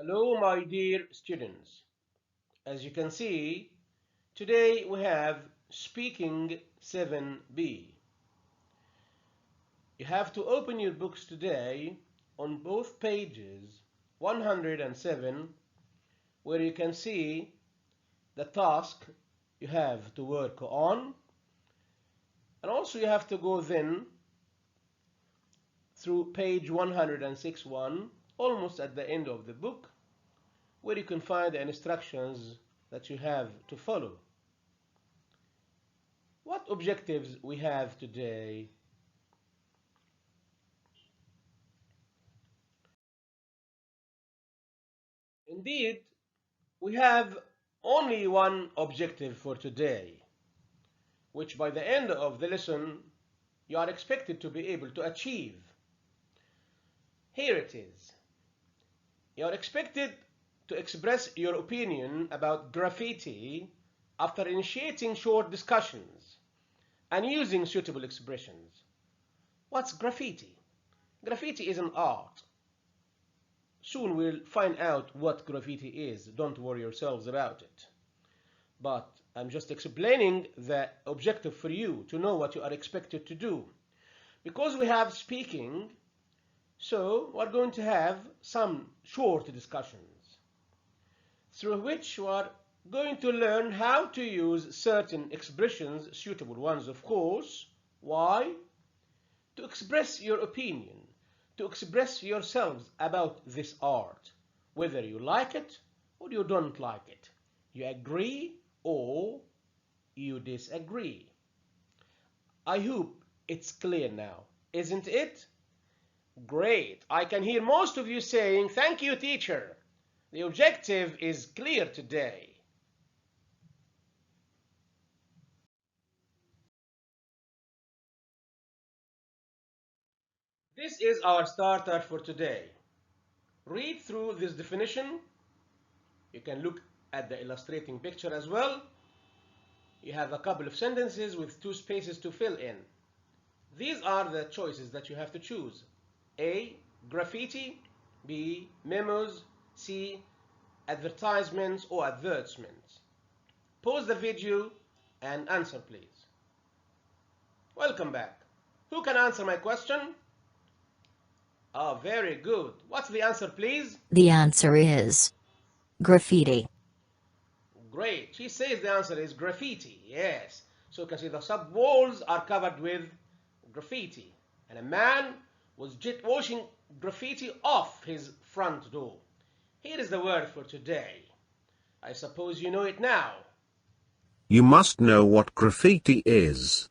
Hello, my dear students. As you can see, today we have Speaking 7b. You have to open your books today on both pages 107, where you can see the task you have to work on, and also you have to go then through page 106.1, almost at the end of the book, where you can find the instructions that you have to follow. What objectives we have today? Indeed, we have only one objective for today, which by the end of the lesson you are expected to be able to achieve. Here it is. You are expected to express your opinion about graffiti after initiating short discussions and using suitable expressions. What's graffiti? Graffiti is an art. Soon we'll find out what graffiti is. Don't worry yourselves about it. But I'm just explaining the objective for you to know what you are expected to do. Because we have speaking, so we're going to have some short discussions through which you are going to learn how to use certain expressions, suitable ones of course. Why? To express your opinion, to express yourselves about this art, whether you like it or you don't like it, you agree or you disagree. I hope it's clear now, isn't it? Great. I can hear most of you saying, "Thank you, teacher. The objective is clear today." This is our starter for today. Read through this definition. You can look at the illustrating picture as well. You have a couple of sentences with two spaces to fill in. These are the choices that you have to choose. A. Graffiti. B. Memos. C. Advertisements or advertisements. Pause the video and answer, please. Welcome back. Who can answer my question? Oh, very good. What's the answer, please? The answer is graffiti. Great. She says the answer is graffiti. Yes. So you can see the sub walls are covered with graffiti. And a man was jet washing graffiti off his front door. Here is the word for today. I suppose you know it now. You must know what graffiti is.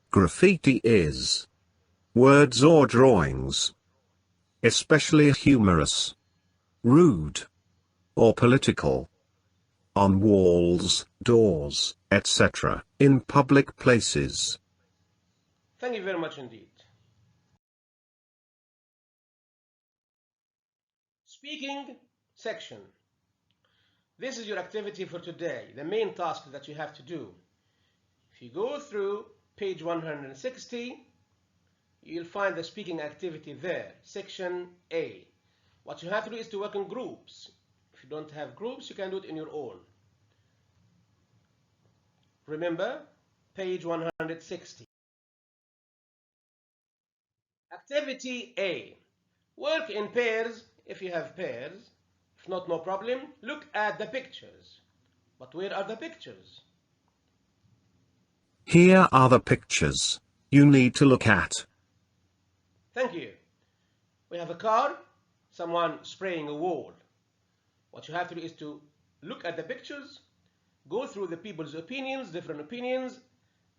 Graffiti is words or drawings, especially humorous, rude, or political, on walls, doors, etc., in public places. Thank you very much indeed. Speaking section. This is your activity for today, the main task that you have to do. If you go through page 160, you'll find the speaking activity there, section A. What you have to do is to work in groups. If you don't have groups, you can do it in your own. Remember, page 160. Activity A. Work in pairs if you have pairs. If not, no problem. Look at the pictures. But where are the pictures? Here are the pictures you need to look at. Thank you. We have a car, someone spraying a wall. What you have to do is to look at the pictures, go through the people's opinions, different opinions,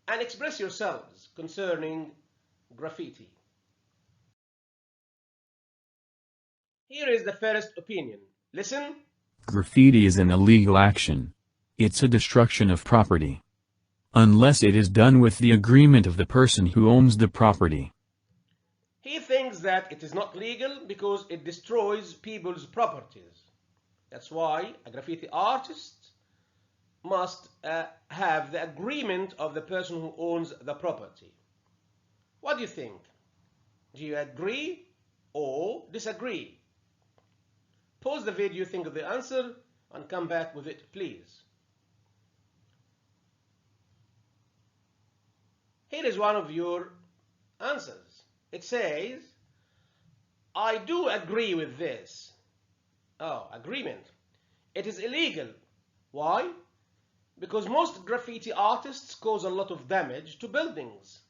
and express yourselves concerning graffiti. Here is the first opinion. Listen. Graffiti is an illegal action. It's a destruction of property. Unless it is done with the agreement of the person who owns the property. He thinks that it is not legal because it destroys people's properties. That's why a graffiti artist must have the agreement of the person who owns the property. What do you think? Do you agree or disagree? Pause the video, think of the answer, and come back with it, please. Here is one of your answers. It says, I do agree with this. Oh, agreement. It is illegal. Why? Because most graffiti artists cause a lot of damage to buildings.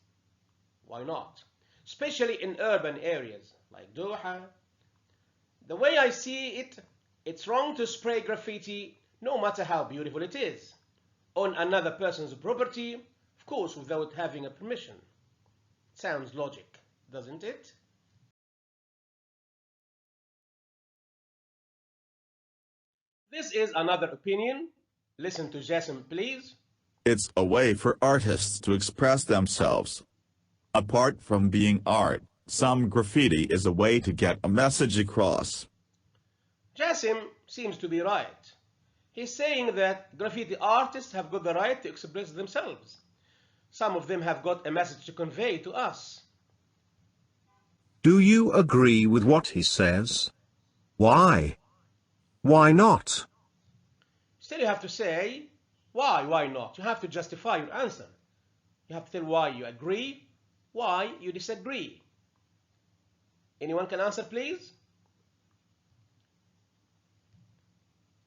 Why not? Especially in urban areas like Doha. The way I see it, it's wrong to spray graffiti, no matter how beautiful it is, on another person's property, of course without having a permission. Sounds logic, doesn't it? This is another opinion. Listen to Jason, please. It's a way for artists to express themselves. Apart from being art, some graffiti is a way to get a message across. Jasim seems to be right. He's saying that graffiti artists have got the right to express themselves. Some of them have got a message to convey to us. Do you agree with what he says? Why? Why not? Still you have to say, why not? You have to justify your answer. You have to tell why you agree, why you disagree. Anyone can answer, please?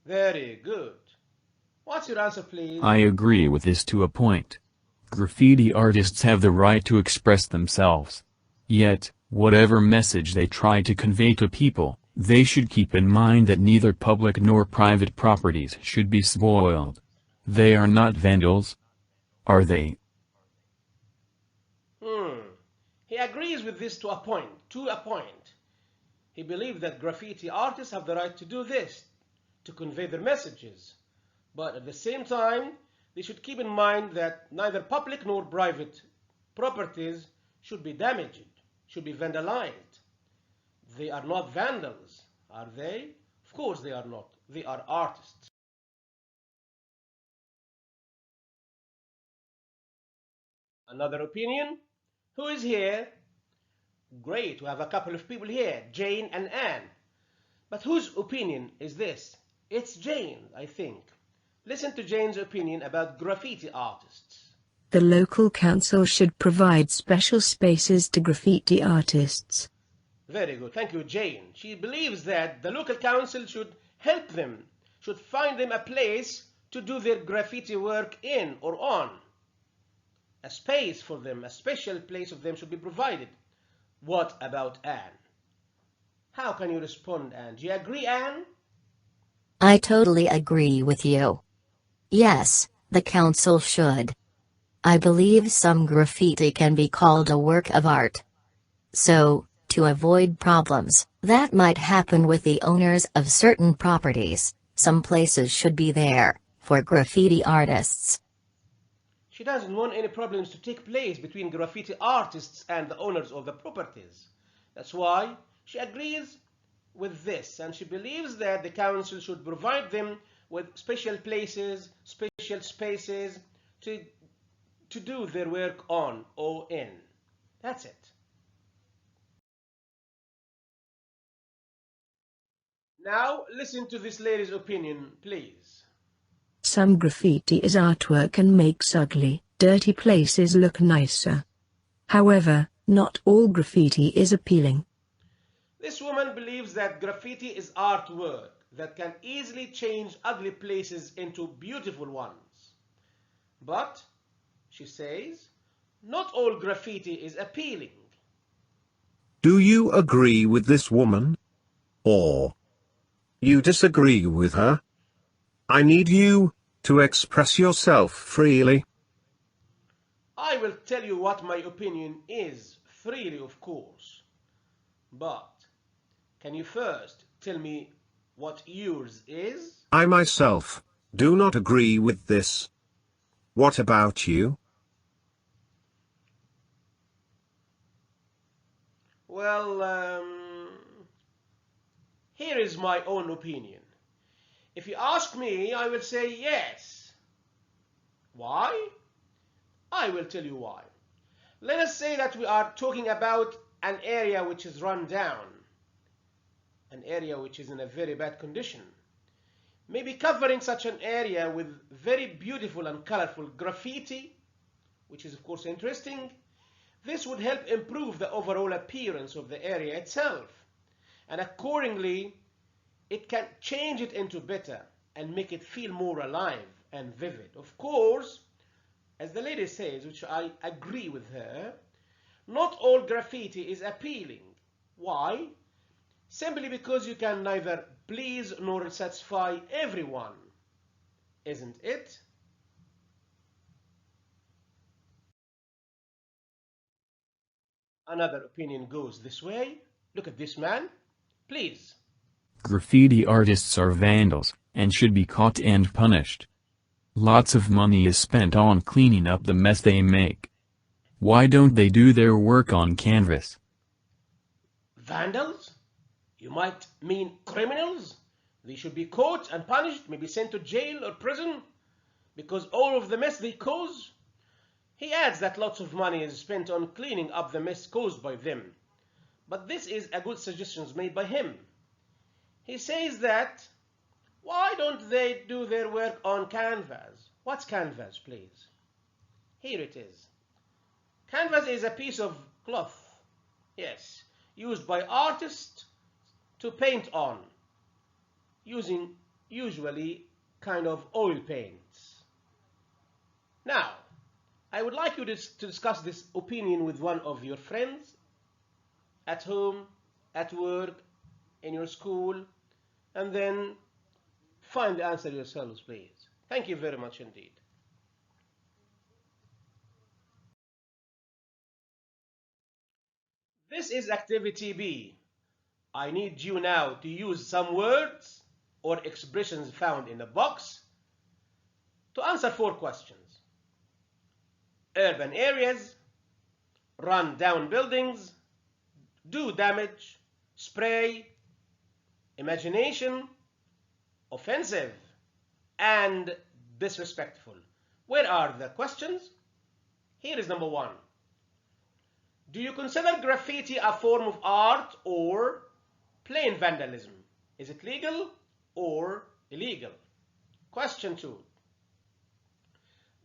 Very good. What's your answer, please? I agree with this to a point. Graffiti artists have the right to express themselves. Yet, whatever message they try to convey to people, they should keep in mind that neither public nor private properties should be spoiled. They are not vandals, are they? He agrees with this to a point. He believes that graffiti artists have the right to do this, to convey their messages. But at the same time, they should keep in mind that neither public nor private properties should be damaged, should be vandalized. They are not vandals, are they? Of course they are not. They are artists. Another opinion? Who is here? Great, we have a couple of people here, Jane and Anne. But whose opinion is this? It's Jane, I think. Listen to Jane's opinion about graffiti artists. The local council should provide special spaces to graffiti artists. Very good. Thank you, Jane. She believes that the local council should help them, should find them a place to do their graffiti work in or on. A space for them, a special place of them should be provided. What about Anne? How can you respond, Anne? Do you agree, Anne? I totally agree with you. Yes, the council should. I believe some graffiti can be called a work of art. So, to avoid problems that might happen with the owners of certain properties, some places should be there for graffiti artists. She doesn't want any problems to take place between graffiti artists and the owners of the properties. That's why she agrees with this, and she believes that the council should provide them with special places, special spaces to do their work on or in. That's it. Now listen to this lady's opinion, please. Some graffiti is artwork and makes ugly, dirty places look nicer. However, not all graffiti is appealing. This woman believes that graffiti is artwork that can easily change ugly places into beautiful ones. But, she says, not all graffiti is appealing. Do you agree with this woman? Or you disagree with her? I need you to express yourself freely. I will tell you what my opinion is, freely of course. But, can you first tell me what yours is? I myself do not agree with this. What about you? Well, here is my own opinion. If you ask me, I will say yes. Why? I will tell you why. Let us say that we are talking about an area which is run down. an area which is in a very bad condition. Maybe covering such an area with very beautiful and colorful graffiti, which is of course interesting. This would help improve the overall appearance of the area itself, and accordingly it can change it into better and make it feel more alive and vivid. Of course, as the lady says, which I agree with her, not all graffiti is appealing. Why? Simply because you can neither please nor satisfy everyone, isn't it? Another opinion goes this way. Look at this man. Please. Graffiti artists are vandals, and should be caught and punished. Lots of money is spent on cleaning up the mess they make. Why don't they do their work on canvas? Vandals? You might mean criminals? They should be caught and punished, maybe sent to jail or prison, because all of the mess they cause? He adds that lots of money is spent on cleaning up the mess caused by them. But this is a good suggestion made by him. He says that, why don't they do their work on canvas? What's canvas, please? Here it is. Canvas is a piece of cloth, yes, used by artists to paint on, using usually kind of oil paints. Now, I would like you to discuss this opinion with one of your friends, at home, at work, in your school, and then find the answer yourselves, please. Thank you very much indeed. This is activity B. I need you now to use some words or expressions found in the box to answer 4 questions. Urban areas, run down buildings, do damage, spray, imagination, offensive, and disrespectful. Where are the questions? Here is number 1. Do you consider graffiti a form of art or plain vandalism? Is it legal or illegal? Question 2.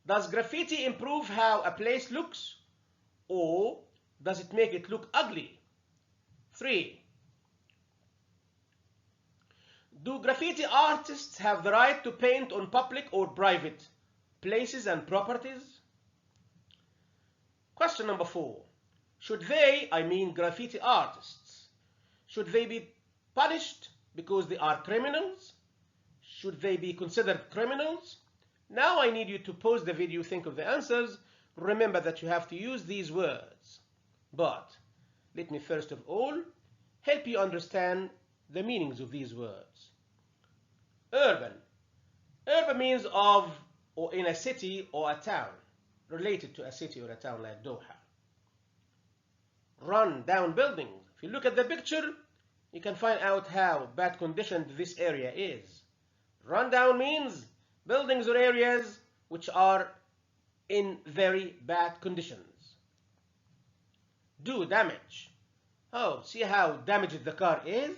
Does graffiti improve how a place looks, or does it make it look ugly? 3. Do graffiti artists have the right to paint on public or private places and properties? Question number 4. Should they, I mean graffiti artists, should they be punished because they are criminals? Should they be considered criminals? Now I need you to pause the video, think of the answers. Remember that you have to use these words. But let me first of all help you understand the meanings of these words. Urban. Urban means of or in a city or a town, related to a city or a town like Doha. Run down buildings. If you look at the picture, you can find out how bad conditioned this area is. Run down means buildings or areas which are in very bad conditions. Do damage. Oh, see how damaged the car is?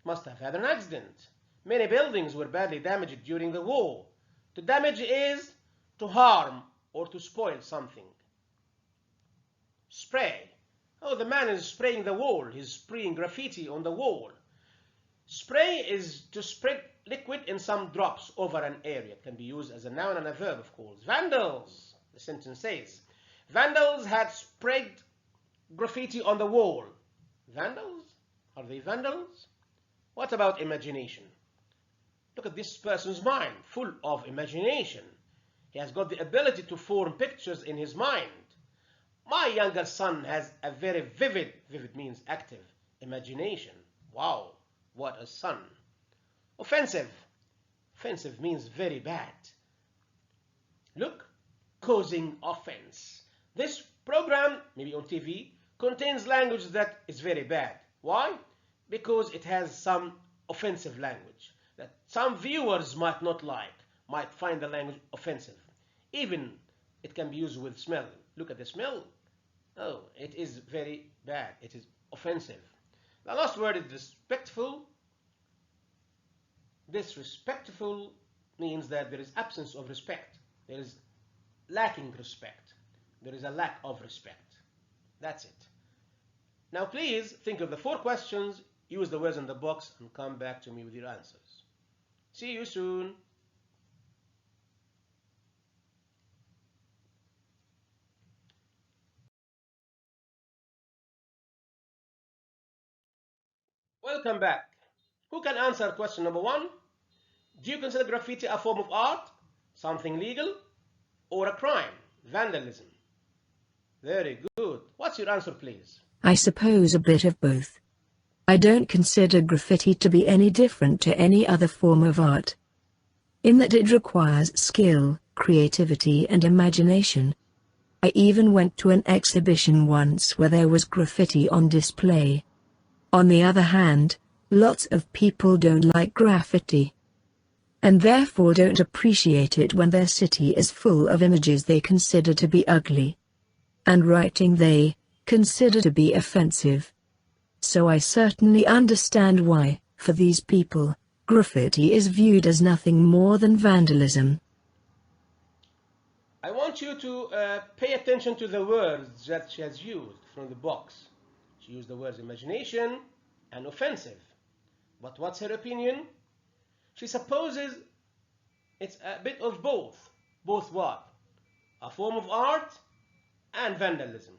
Must have had an accident. Many buildings were badly damaged during the war. To damage is to harm or to spoil something. Spray. Oh, the man is spraying the wall. He's spraying graffiti on the wall. Spray is to spread liquid in some drops over an area. It can be used as a noun and a verb, of course. Vandals, the sentence says. Vandals had sprayed graffiti on the wall. Vandals? Are they vandals? What about imagination? Look at this person's mind, full of imagination. He has got the ability to form pictures in his mind. My younger son has a very vivid means active, imagination. Wow, what a son. Offensive. Offensive means very bad. Look, causing offense. This program, maybe on TV, contains language that is very bad. Why? Because it has some offensive language that some viewers might not like, might find the language offensive. Even it can be used with smell. Look at the smell. Oh, it is very bad. It is offensive. The last word is respectful. Disrespectful means that there is absence of respect. There is lacking respect. There is a lack of respect. That's it. Now please think of the 4 questions, use the words in the box, and come back to me with your answers. See you soon. Welcome back. Who can answer question number 1? Do you consider graffiti a form of art, something legal, or a crime, vandalism? Very good. What's your answer, please? I suppose a bit of both. I don't consider graffiti to be any different to any other form of art, in that it requires skill, creativity and imagination. I even went to an exhibition once where there was graffiti on display. On the other hand, lots of people don't like graffiti, and therefore don't appreciate it when their city is full of images they consider to be ugly, and writing they consider to be offensive. So I certainly understand why, for these people, graffiti is viewed as nothing more than vandalism. I want you to pay attention to the words that she has used from the box. She used the words imagination and offensive. But what's her opinion? She supposes it's a bit of both. Both what? A form of art and vandalism.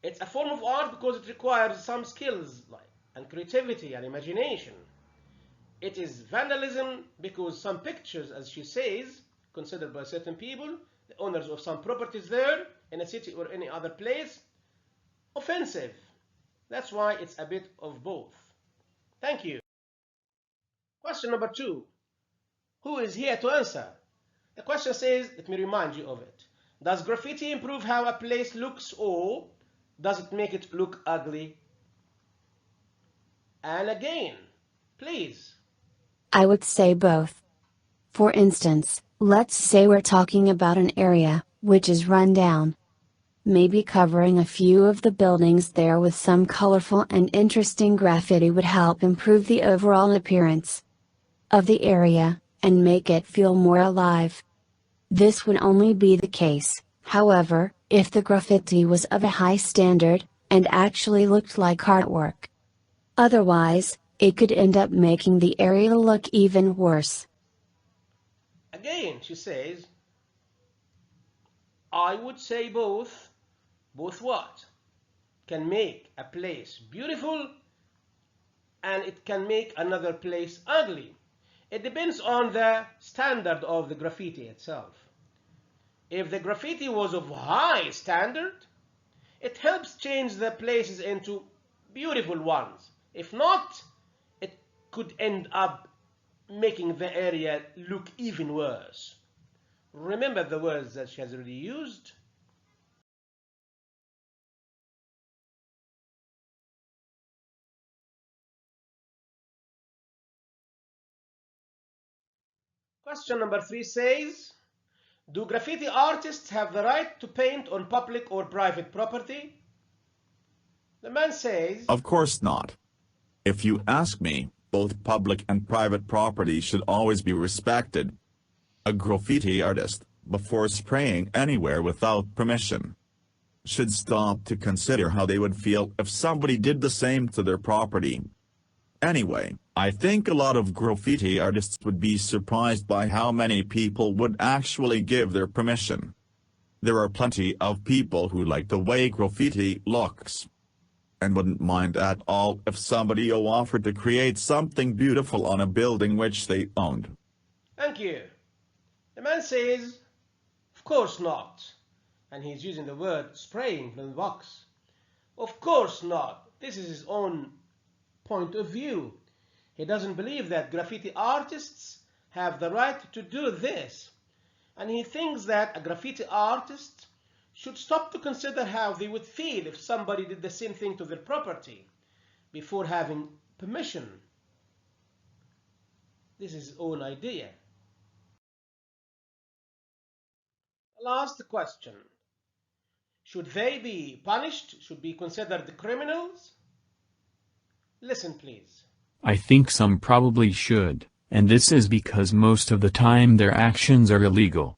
It's a form of art because it requires some skills and creativity and imagination. It is vandalism because some pictures, as she says, considered by certain people, the owners of some properties there in a city or any other place, offensive. That's why it's a bit of both. Thank you. Question number 2. Who is here to answer? The question says, let me remind you of it. Does graffiti improve how a place looks, or does it make it look ugly? And again, please. I would say both. For instance, let's say we're talking about an area which is run down. Maybe covering a few of the buildings there with some colorful and interesting graffiti would help improve the overall appearance of the area, and make it feel more alive. This would only be the case, however, if the graffiti was of a high standard, and actually looked like artwork. Otherwise, it could end up making the area look even worse. Again, she says, I would say both. Both what? Can make a place beautiful, and it can make another place ugly. It depends on the standard of the graffiti itself. If the graffiti was of high standard, it helps change the places into beautiful ones. If not, it could end up making the area look even worse. Remember the words that she has already used. Question number 3 says, do graffiti artists have the right to paint on public or private property? The man says, Of course not. If you ask me, both public and private property should always be respected. A graffiti artist, before spraying anywhere without permission, should stop to consider how they would feel if somebody did the same to their property. Anyway, I think a lot of graffiti artists would be surprised by how many people would actually give their permission. There are plenty of people who like the way graffiti looks, and wouldn't mind at all if somebody offered to create something beautiful on a building which they owned. thank you. The man says, of course not. And he's using the word spraying from the box. Of course not. This is his own point of view. He doesn't believe that graffiti artists have the right to do this. And he thinks that a graffiti artist should stop to consider how they would feel if somebody did the same thing to their property before having permission. This is his own idea. Last question. Should they be punished? Should be considered criminals? Listen, please. I think some probably should, and this is because most of the time their actions are illegal.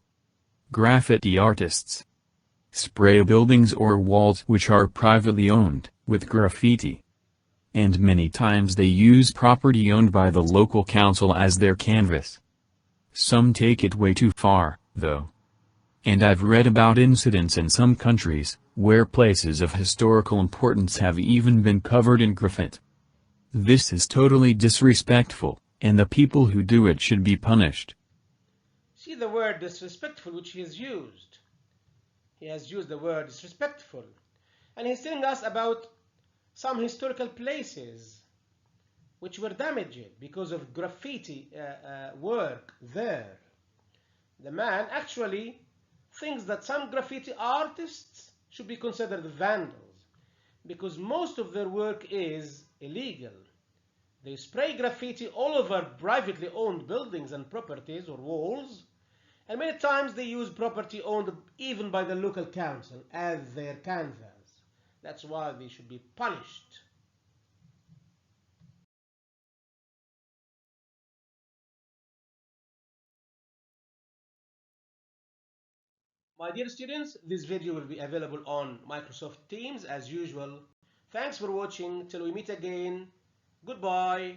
Graffiti artists spray buildings or walls which are privately owned with graffiti. And many times they use property owned by the local council as their canvas. Some take it way too far, though. And I've read about incidents in some countries, where places of historical importance have even been covered in graffiti. This is totally disrespectful, and the people who do it should be punished. See the word disrespectful which he has used. He has used the word disrespectful. And he's telling us about some historical places which were damaged because of graffiti work there. The man actually thinks that some graffiti artists should be considered vandals because most of their work is illegal. They spray graffiti all over privately owned buildings and properties or walls, and many times they use property owned even by the local council as their canvas. That's why they should be punished. My dear students, this video will be available on Microsoft Teams as usual. Thanks for watching. Till we meet again. Goodbye.